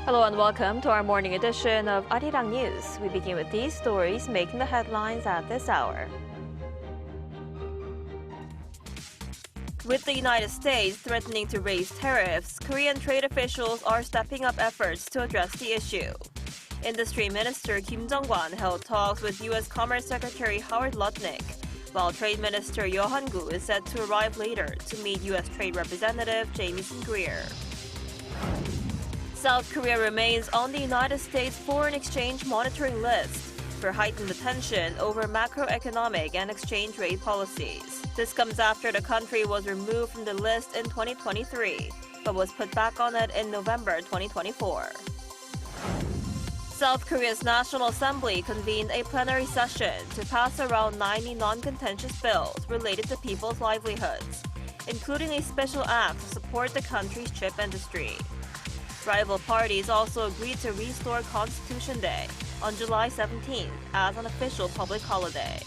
Hello and welcome to our morning edition of Arirang News. We begin with these stories making the headlines at this hour. With the United States threatening to raise tariffs, Korean trade officials are stepping up efforts to address the issue. Industry Minister Kim Jong-kwan held talks with U.S. Commerce Secretary Howard Lutnick, while Trade Minister Yo Han-gu is set to arrive later to meet U.S. Trade Representative Jamieson Greer. South Korea remains on the United States foreign exchange monitoring list for heightened attention over macroeconomic and exchange rate policies. This comes after the country was removed from the list in 2023, but was put back on it in November 2024. South Korea's National Assembly convened a plenary session to pass around 90 non-contentious bills related to people's livelihoods, including a special act to support the country's chip industry. Rival parties also agreed to restore Constitution Day on July 17th as an official public holiday.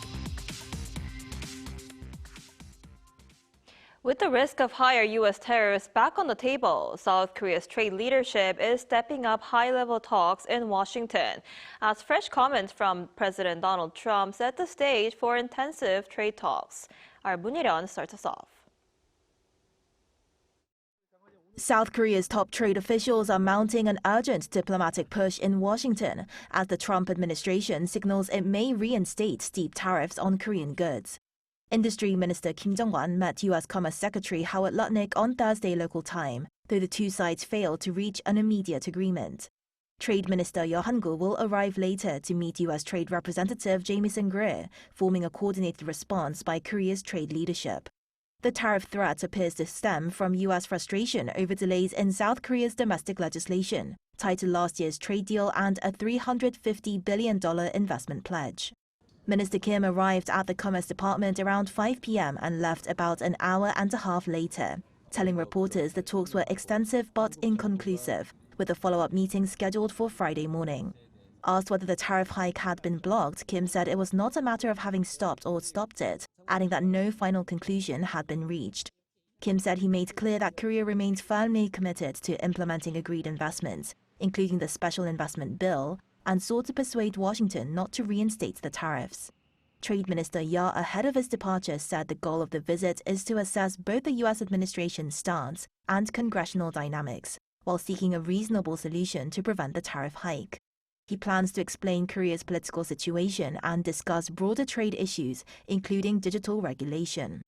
With the risk of higher U.S. tariffs back on the table, South Korea's trade leadership is stepping up high-level talks in Washington, as fresh comments from President Donald Trump set the stage for intensive trade talks. Our Moon Hee-ryun starts us off. South Korea's top trade officials are mounting an urgent diplomatic push in Washington as the Trump administration signals it may reinstate steep tariffs on Korean goods. Industry Minister Kim Jong-kwan met U.S. Commerce Secretary Howard Lutnick on Thursday local time, though the two sides failed to reach an immediate agreement. Trade Minister Yo Han-gu will arrive later to meet U.S. Trade Representative Jamieson Greer, forming a coordinated response by Korea's trade leadership. The tariff threat appears to stem from U.S. frustration over delays in South Korea's domestic legislation, tied to last year's trade deal and a $350 billion investment pledge. Minister Kim arrived at the Commerce Department around 5 p.m. and left about an hour and a half later, telling reporters the talks were extensive but inconclusive, with a follow-up meeting scheduled for Friday morning. Asked whether the tariff hike had been blocked, Kim said it was not a matter of having stopped or stopped it, adding that no final conclusion had been reached. Kim said he made clear that Korea remains firmly committed to implementing agreed investments, including the special investment bill, and sought to persuade Washington not to reinstate the tariffs. Trade Minister Ya, ahead of his departure, said the goal of the visit is to assess both the U.S. administration's stance and congressional dynamics, while seeking a reasonable solution to prevent the tariff hike. He plans to explain Korea's political situation and discuss broader trade issues, including digital regulation.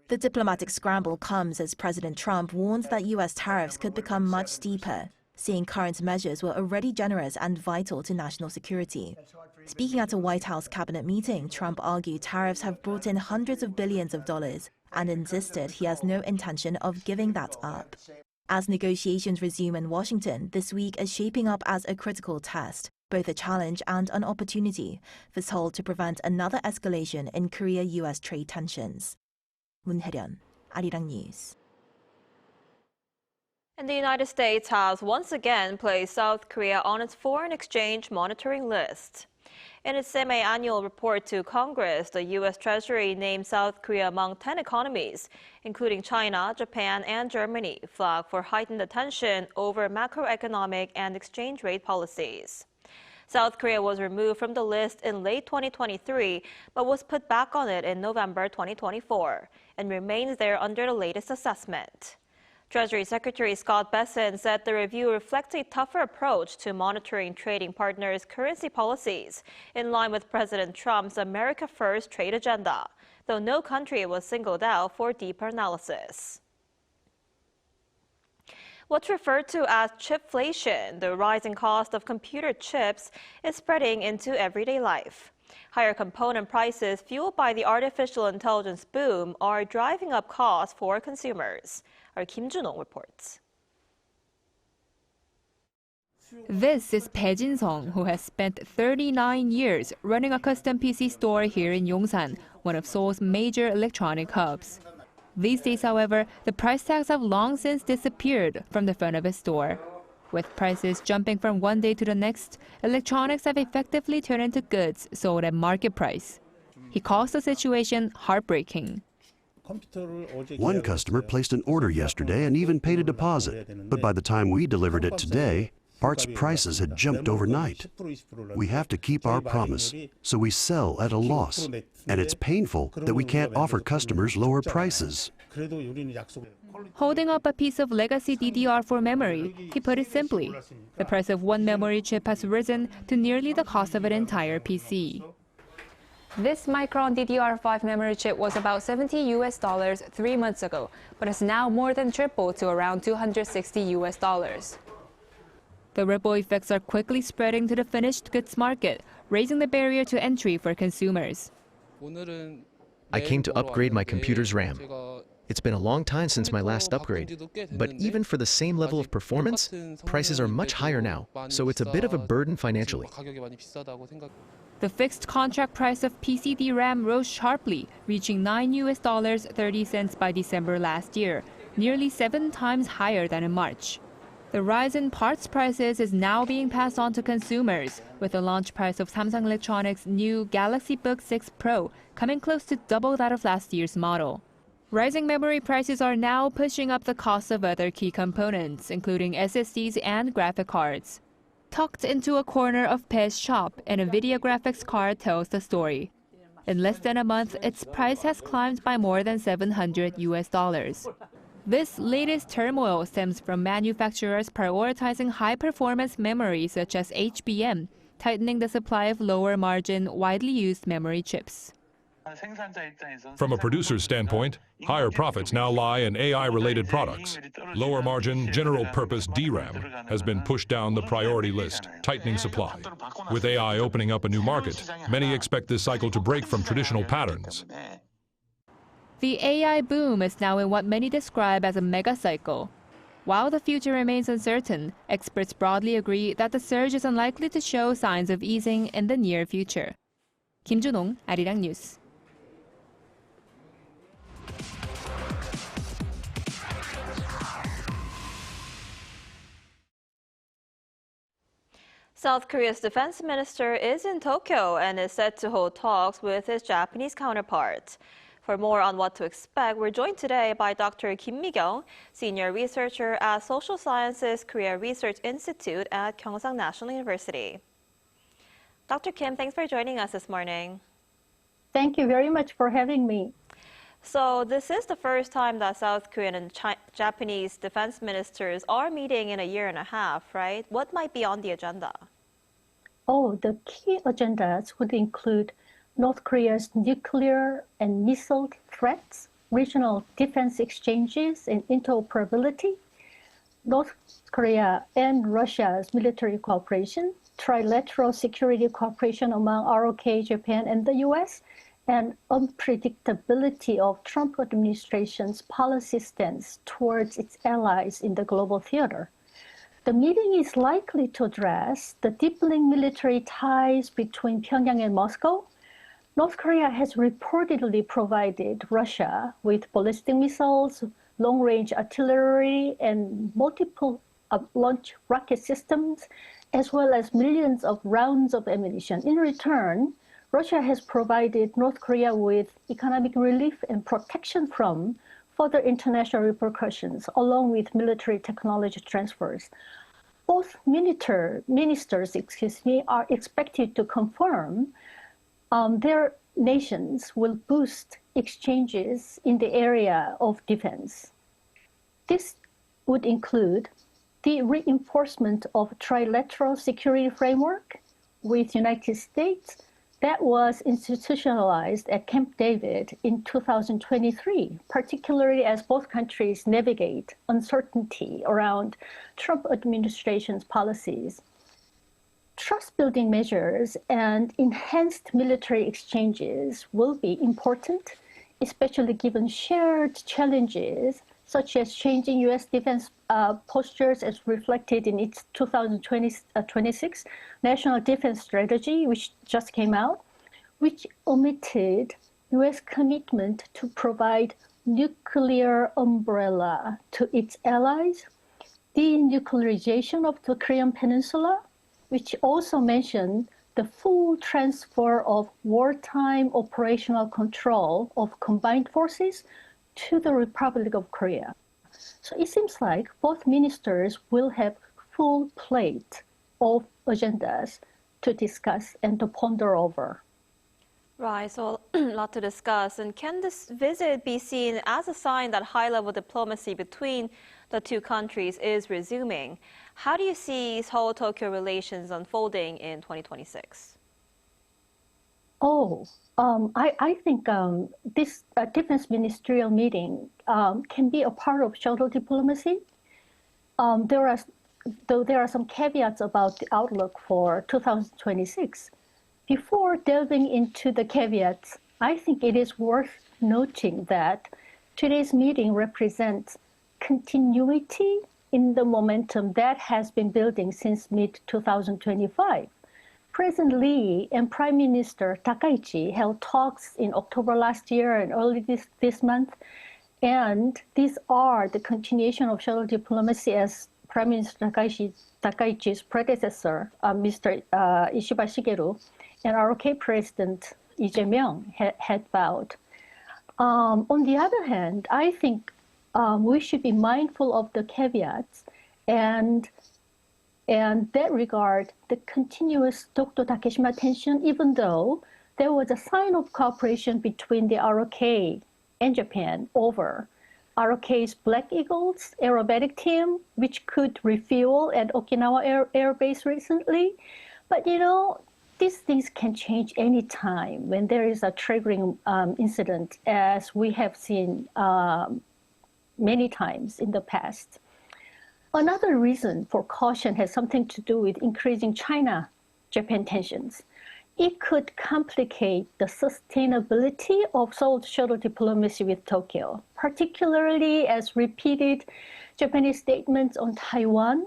The diplomatic scramble comes as President Trump warns that U.S. tariffs could become much steeper, saying current measures were already generous and vital to national security. Speaking at a White House cabinet meeting, Trump argued tariffs have brought in hundreds of billions of dollars and insisted he has no intention of giving that up. As negotiations resume in Washington, this week is shaping up as a critical test, both a challenge and an opportunity for Seoul to prevent another escalation in Korea-U.S. trade tensions. Moon Hee-ryun, Arirang News. And the United States has once again placed South Korea on its foreign exchange monitoring list. In its semi-annual report to Congress, the U.S. Treasury named South Korea among 10 economies, including China, Japan, and Germany, flagged for heightened attention over macroeconomic and exchange rate policies. South Korea was removed from the list in late 2023, but was put back on it in November 2024, and remains there under the latest assessment. Treasury Secretary Scott Bessent said the review reflects a tougher approach to monitoring trading partners' currency policies, in line with President Trump's America First trade agenda, though no country was singled out for deeper analysis. What's referred to as chipflation, the rising cost of computer chips, is spreading into everyday life. Higher component prices fueled by the artificial intelligence boom are driving up costs for consumers. Our Kim Junong reports. This is Bae Jin-sung, who has spent 39 years running a custom PC store here in Yongsan, one of Seoul's major electronic hubs. These days, however, the price tags have long since disappeared from the front of his store. With prices jumping from one day to the next, electronics have effectively turned into goods sold at market price. He calls the situation heartbreaking. One customer placed an order yesterday and even paid a deposit, but by the time we delivered it today, Parts prices had jumped overnight. We have to keep our promise, so we sell at a loss. And it's painful that we can't offer customers lower prices. Holding up a piece of legacy DDR4 memory, he put it simply. The price of one memory chip has risen to nearly the cost of an entire PC. This Micron DDR5 memory chip was about $70 3 months ago, but has now more than tripled to around $260. The ripple effects are quickly spreading to the finished goods market, raising the barrier to entry for consumers. I came to upgrade my computer's RAM. It's been a long time since my last upgrade, but even for the same level of performance, prices are much higher now, so it's a bit of a burden financially. The fixed contract price of PC DRAM rose sharply, reaching $9.30 by December last year, nearly 7 times higher than in March. The rise in parts prices is now being passed on to consumers, with the launch price of Samsung Electronics' new Galaxy Book 6 Pro coming close to double that of last year's model. Rising memory prices are now pushing up the cost of other key components, including SSDs and graphic cards. Tucked into a corner of Pe's shop, an NVIDIA graphics card tells the story. In less than a month, its price has climbed by more than $700. This latest turmoil stems from manufacturers prioritizing high-performance memory such as HBM, tightening the supply of lower-margin, widely used memory chips. From a producer's standpoint, higher profits now lie in AI-related products. Lower margin, general-purpose DRAM has been pushed down the priority list, tightening supply. With AI opening up a new market, many expect this cycle to break from traditional patterns. The AI boom is now in what many describe as a mega cycle. While the future remains uncertain, experts broadly agree that the surge is unlikely to show signs of easing in the near future. Kim Junong, Arirang News. South Korea's defense minister is in Tokyo and is set to hold talks with his Japanese counterpart. For more on what to expect, we're joined today by Dr. Kim Mi-kyung, senior researcher at Social Sciences Korea Research Institute at Gyeongsang National University. Dr. Kim, thanks for joining us this morning. Thank you very much for having me. So this is the first time that South Korean and Japanese defense ministers are meeting in a year and a half, right? What might be on the agenda? Oh, the key agendas would include North Korea's nuclear and missile threats, regional defense exchanges and interoperability, North Korea and Russia's military cooperation, trilateral security cooperation among ROK, Japan, and the U.S., and unpredictability of Trump administration's policy stance towards its allies in the global theater. The meeting is likely to address the deepening military ties between Pyongyang and Moscow. North Korea has reportedly provided Russia with ballistic missiles, long-range artillery, and multiple launch rocket systems, as well as millions of rounds of ammunition. In return, Russia has provided North Korea with economic relief and protection from further international repercussions, along with military technology transfers. Both ministers are expected to confirm their nations will boost exchanges in the area of defense. This would include the reinforcement of trilateral security framework with United States that was institutionalized at Camp David in 2023, particularly as both countries navigate uncertainty around Trump administration's policies. Trust-building measures and enhanced military exchanges will be important, especially given shared challenges such as changing U.S. defense postures as reflected in its 2026 National Defense Strategy, which just came out, which omitted U.S. commitment to provide nuclear umbrella to its allies, denuclearization of the Korean Peninsula, which also mentioned the full transfer of wartime operational control of combined forces to the Republic of Korea. So it seems like both ministers will have full plate of agendas to discuss and to ponder over. Right, so a lot to discuss. And can this visit be seen as a sign that high-level diplomacy between the two countries is resuming? How do you see Seoul-Tokyo relations unfolding in 2026? I think this defense ministerial meeting can be a part of shuttle diplomacy. There are some caveats about the outlook for 2026. Before delving into the caveats, I think it is worth noting that today's meeting represents continuity in the momentum that has been building since mid-2025. President Lee and Prime Minister Takaichi held talks in October last year and early this month, and these are the continuation of shuttle diplomacy as Prime Minister Takaichi's predecessor, Mr. Ishiba Shigeru, and ROK President Lee Jae-myung had vowed. On the other hand, I think we should be mindful of the caveats and that regard the continuous Tokyo-Takeshima tension, even though there was a sign of cooperation between the ROK and Japan over ROK's Black Eagles aerobatic team, which could refuel at Okinawa Air Base recently. But these things can change any time when there is a triggering incident, as we have seen many times in the past. Another reason for caution has something to do with increasing China-Japan tensions. It could complicate the sustainability of Seoul's shuttle diplomacy with Tokyo, particularly as repeated Japanese statements on Taiwan,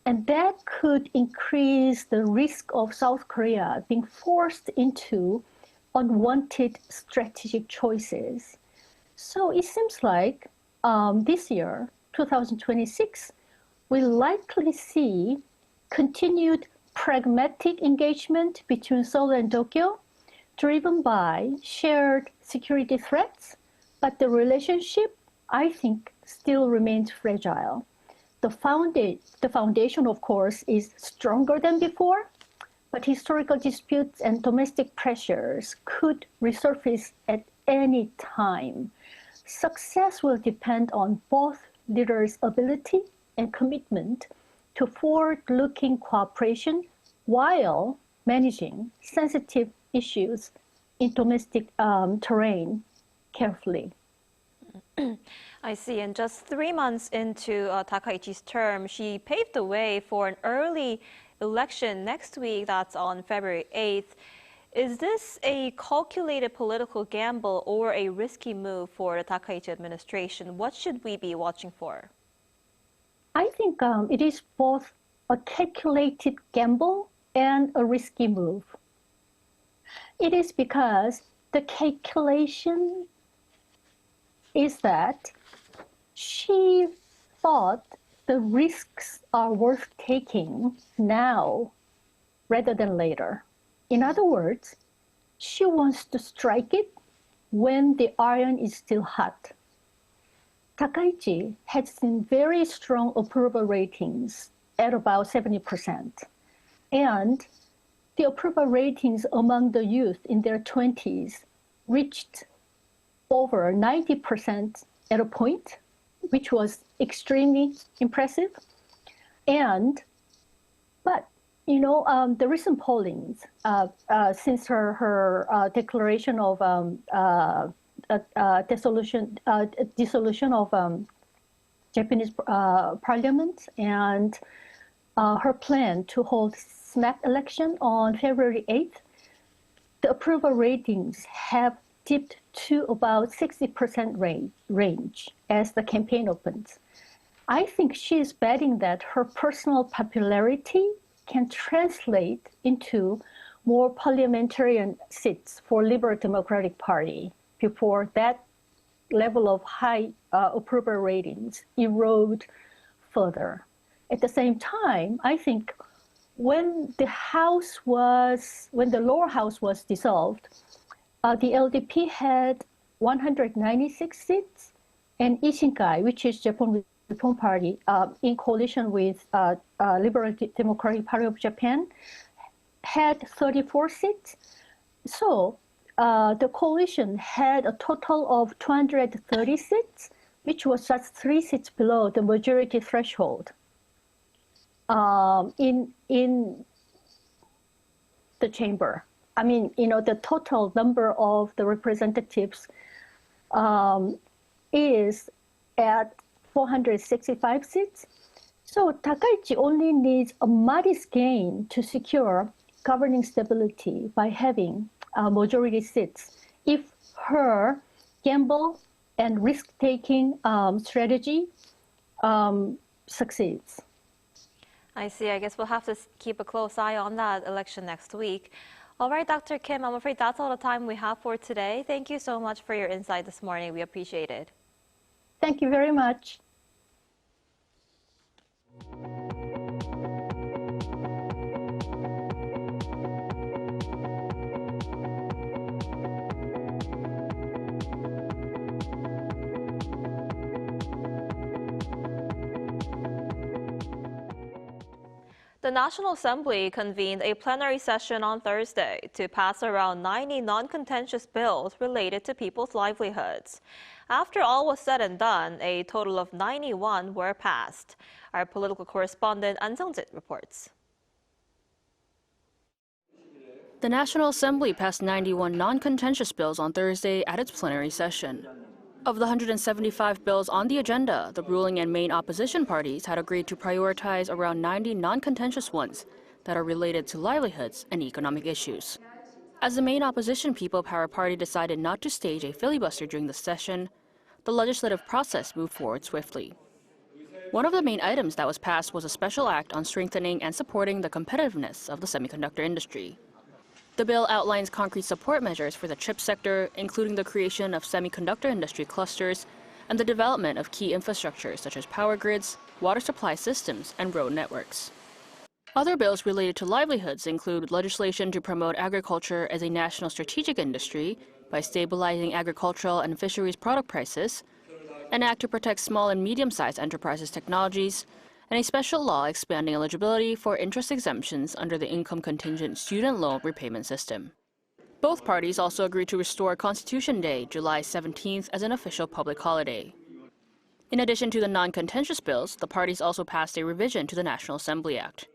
and that could increase the risk of South Korea being forced into unwanted strategic choices. So it seems like this year, 2026, we'll likely see continued pragmatic engagement between Seoul and Tokyo, driven by shared security threats, but the relationship, I think, still remains fragile. The foundation, of course, is stronger than before, but historical disputes and domestic pressures could resurface at any time. Success will depend on both leaders' ability and commitment to forward-looking cooperation while managing sensitive issues in domestic terrain carefully. I see. And just 3 months into Takaichi's term, she paved the way for an early election next week. That's on February 8th. Is this a calculated political gamble or a risky move for the Takaichi administration? What should we be watching for? I think it is both a calculated gamble and a risky move. It is because the calculation is that she thought the risks are worth taking now rather than later. In other words, she wants to strike it when the iron is still hot. Takaichi had seen very strong approval ratings at about 70%. And the approval ratings among the youth in their 20s reached over 90% at a point, which was extremely impressive. But the recent pollings since her declaration of dissolution of Japanese parliament and her plan to hold snap election on February 8th, the approval ratings have dipped to about 60% range as the campaign opens. I think she is betting that her personal popularity can translate into more parliamentarian seats for Liberal Democratic Party before that level of high approval ratings erode further. At the same time, I think when the lower house was dissolved, the LDP had 196 seats, and Ishinkai, which is Japan Reform Party, in coalition with Liberal Democratic Party of Japan, had 34 seats. So the coalition had a total of 230 seats, which was just 3 seats below the majority threshold. In the chamber, I mean, the total number of the representatives is at 465 seats. So Takaichi only needs a modest gain to secure governing stability by having majority seats if her gamble and risk-taking strategy succeeds. I see. I guess we'll have to keep a close eye on that election next week. All right, Dr. Kim, I'm afraid that's all the time we have for today. Thank you so much for your insight this morning. We appreciate it. Thank you very much. The National Assembly convened a plenary session on Thursday to pass around 90 non-contentious bills related to people's livelihoods. After all was said and done, a total of 91 were passed. Our political correspondent An Sung-jit reports. The National Assembly passed 91 non-contentious bills on Thursday at its plenary session. Of the 175 bills on the agenda, the ruling and main opposition parties had agreed to prioritize around 90 non-contentious ones that are related to livelihoods and economic issues. As the main opposition People Power Party decided not to stage a filibuster during the session, the legislative process moved forward swiftly. One of the main items that was passed was a special act on strengthening and supporting the competitiveness of the semiconductor industry. The bill outlines concrete support measures for the chip sector, including the creation of semiconductor industry clusters and the development of key infrastructure such as power grids, water supply systems, and road networks. Other bills related to livelihoods include legislation to promote agriculture as a national strategic industry by stabilizing agricultural and fisheries product prices, an act to protect small and medium-sized enterprises' technologies, and a special law expanding eligibility for interest exemptions under the income contingent student loan repayment system. Both parties also agreed to restore Constitution Day, July 17th, as an official public holiday. In addition to the non-contentious bills, the parties also passed a revision to the National Assembly Act.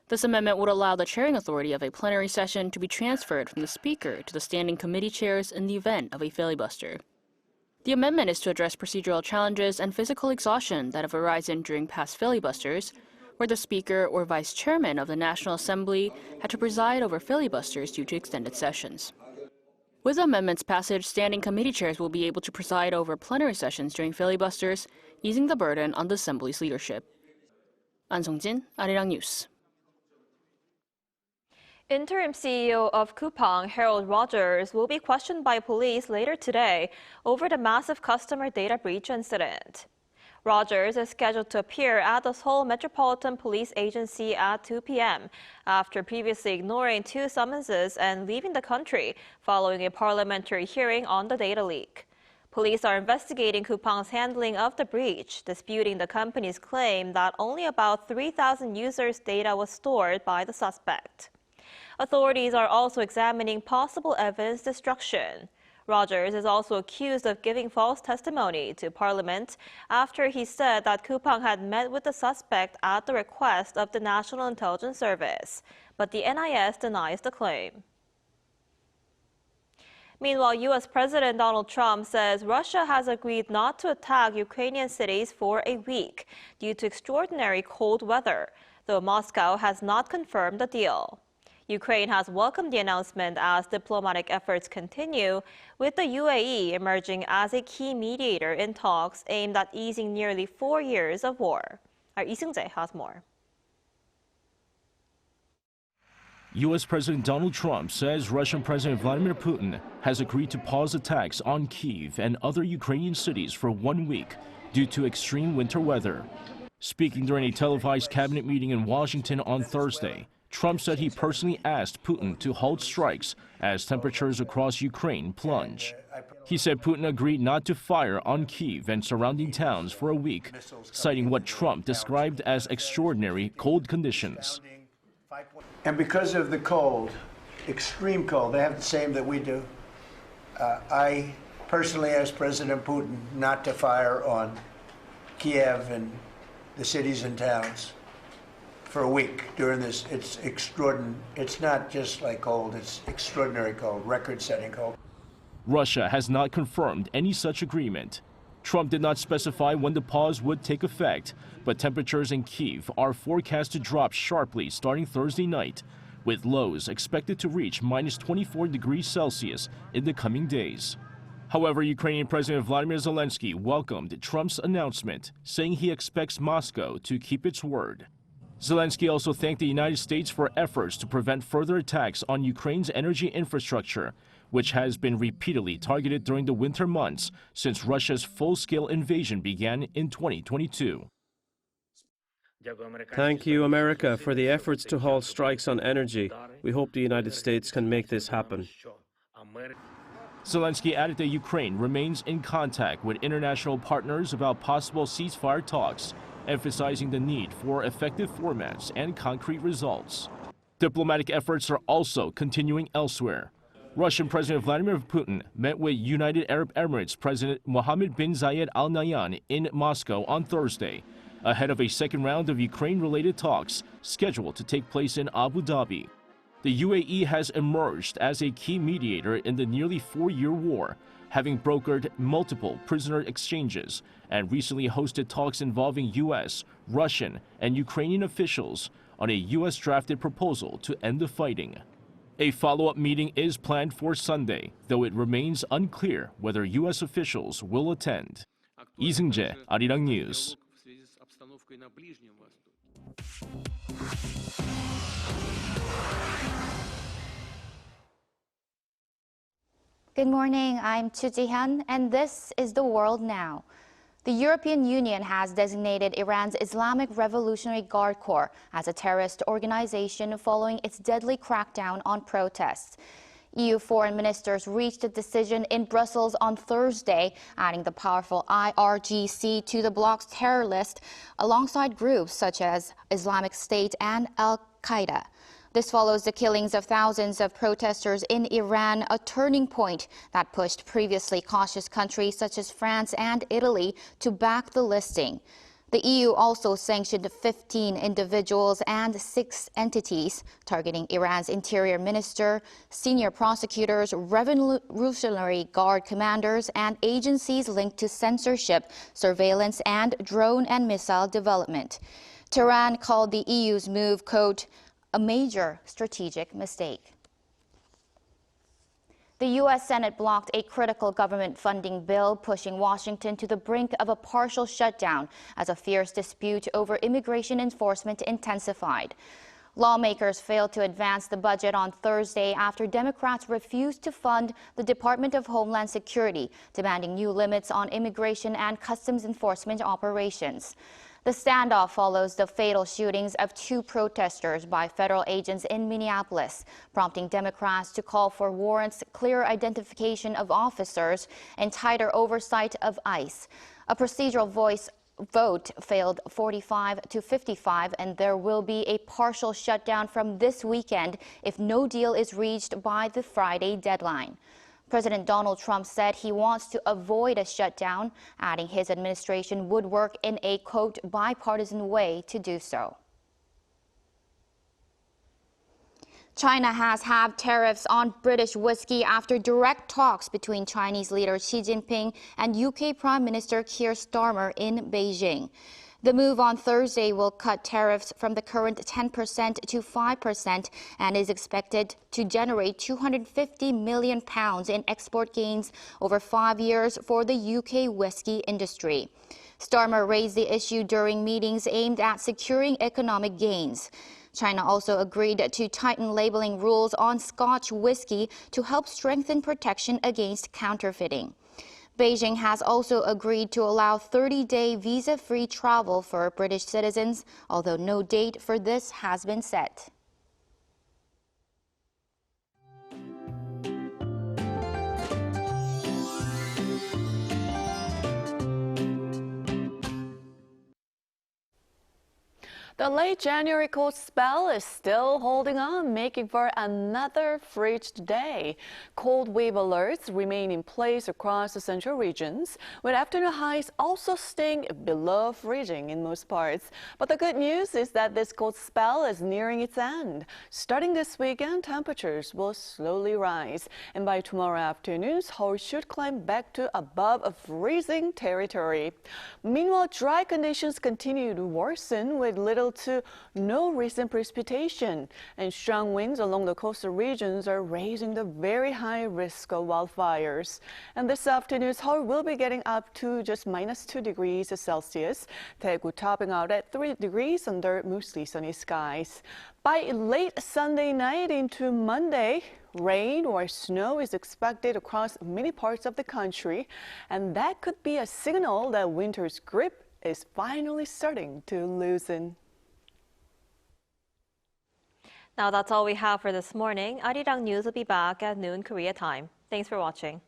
This amendment would allow the chairing authority of a plenary session to be transferred from the Speaker to the standing committee chairs in the event of a filibuster. The amendment is to address procedural challenges and physical exhaustion that have arisen during past filibusters, where the Speaker or Vice Chairman of the National Assembly had to preside over filibusters due to extended sessions. With the amendment's passage, standing committee chairs will be able to preside over plenary sessions during filibusters, easing the burden on the Assembly's leadership. An Sung-jin, Arirang News. Interim CEO of Coupang, Rogers, will be questioned by police later today over the massive customer data breach incident. Rogers is scheduled to appear at the Seoul Metropolitan Police Agency at 2 p.m. after previously ignoring 2 summonses and leaving the country following a parliamentary hearing on the data leak. Police are investigating Coupang's handling of the breach, disputing the company's claim that only about 3,000 users' data was stored by the suspect. Authorities are also examining possible evidence destruction. Rogers is also accused of giving false testimony to Parliament after he said that Coupang had met with the suspect at the request of the National Intelligence Service, but the NIS denies the claim. Meanwhile, U.S. President Donald Trump says Russia has agreed not to attack Ukrainian cities for a week due to extraordinary cold weather, though Moscow has not confirmed the deal. Ukraine has welcomed the announcement as diplomatic efforts continue, with the UAE emerging as a key mediator in talks aimed at easing nearly 4 years of war. Our Lee Seung-jae has more. U.S. President Donald Trump says Russian President Vladimir Putin has agreed to pause attacks on Kyiv and other Ukrainian cities for 1 week due to extreme winter weather. Speaking during a televised cabinet meeting in Washington on Thursday, Trump said he personally asked Putin to halt strikes as temperatures across Ukraine plunge. He said Putin agreed not to fire on Kyiv and surrounding towns for a week, citing what Trump described as extraordinary cold conditions. And because of the cold, extreme cold, they have the same that we do. I personally asked President Putin not to fire on Kyiv and the cities and towns for a week during this. It's extraordinary. It's not just like cold, it's extraordinary cold, record-setting cold. Russia has not confirmed any such agreement. Trump did not specify when the pause would take effect, but temperatures in Kyiv are forecast to drop sharply starting Thursday night, with lows expected to reach minus 24 degrees Celsius in the coming days. However, Ukrainian President Vladimir Zelensky welcomed Trump's announcement, saying he expects Moscow to keep its word. Zelensky also thanked the United States for efforts to prevent further attacks on Ukraine's energy infrastructure, which has been repeatedly targeted during the winter months since Russia's full-scale invasion began in 2022. Thank you, America, for the efforts to halt strikes on energy. We hope the United States can make this happen. Zelensky added that Ukraine remains in contact with international partners about possible ceasefire talks, emphasizing the need for effective formats and concrete results. Diplomatic efforts are also continuing elsewhere. Russian President Vladimir Putin met with United Arab Emirates President Mohammed bin Zayed Al Nahyan in Moscow on Thursday, ahead of a second round of Ukraine-related talks scheduled to take place in Abu Dhabi. The UAE has emerged as a key mediator in the nearly 4-year war, having brokered multiple prisoner exchanges and recently hosted talks involving U.S., Russian, and Ukrainian officials on a U.S.-drafted proposal to end the fighting. A follow-up meeting is planned for Sunday, though it remains unclear whether U.S. officials will attend. Lee Seung-jae, Arirang News. Good morning, I'm Chu Ji-hyun, and this is The World Now. The European Union has designated Iran's Islamic Revolutionary Guard Corps as a terrorist organization following its deadly crackdown on protests. EU foreign ministers reached a decision in Brussels on Thursday, adding the powerful IRGC to the bloc's terror list alongside groups such as Islamic State and Al-Qaeda. This follows the killings of thousands of protesters in Iran, a turning point that pushed previously cautious countries such as France and Italy to back the listing. The EU also sanctioned 15 individuals and 6 entities, targeting Iran's interior minister, senior prosecutors, Revolutionary Guard commanders, and agencies linked to censorship, surveillance, and drone and missile development. Tehran called the EU's move, quote, a major strategic mistake. The U.S. Senate blocked a critical government funding bill, pushing Washington to the brink of a partial shutdown as a fierce dispute over immigration enforcement intensified. Lawmakers failed to advance the budget on Thursday after Democrats refused to fund the Department of Homeland Security, demanding new limits on immigration and customs enforcement operations. The standoff follows the fatal shootings of 2 protesters by federal agents in Minneapolis, prompting Democrats to call for warrants, clear identification of officers, and tighter oversight of ICE. A procedural vote failed 45 to 55, and there will be a partial shutdown from this weekend if no deal is reached by the Friday deadline. President Donald Trump said he wants to avoid a shutdown, adding his administration would work in a, quote, bipartisan way to do so. China has halved tariffs on British whiskey after direct talks between Chinese leader Xi Jinping and UK Prime Minister Keir Starmer in Beijing. The move on Thursday will cut tariffs from the current 10% to 5% and is expected to generate £250 million in export gains over 5 years for the UK whiskey industry. Starmer raised the issue during meetings aimed at securing economic gains. China also agreed to tighten labeling rules on Scotch whiskey to help strengthen protection against counterfeiting. Beijing has also agreed to allow 30-day visa-free travel for British citizens, although no date for this has been set. The late January cold spell is still holding on, making for another frigid day. Cold wave alerts remain in place across the central regions, with afternoon highs also staying below freezing in most parts. But the good news is that this cold spell is nearing its end. Starting this weekend, temperatures will slowly rise, and by tomorrow afternoon, Seoul should climb back to above freezing territory. Meanwhile, dry conditions continue to worsen with little to no recent precipitation, and strong winds along the coastal regions are raising the very high risk of wildfires. And this afternoon, Seoul will be getting up to just -2 degrees Celsius, Daegu topping out at 3 degrees under mostly sunny skies. By late Sunday night into Monday, rain or snow is expected across many parts of the country, and that could be a signal that winter's grip is finally starting to loosen. Now that's all we have for this morning. Arirang News will be back at noon Korea time. Thanks for watching.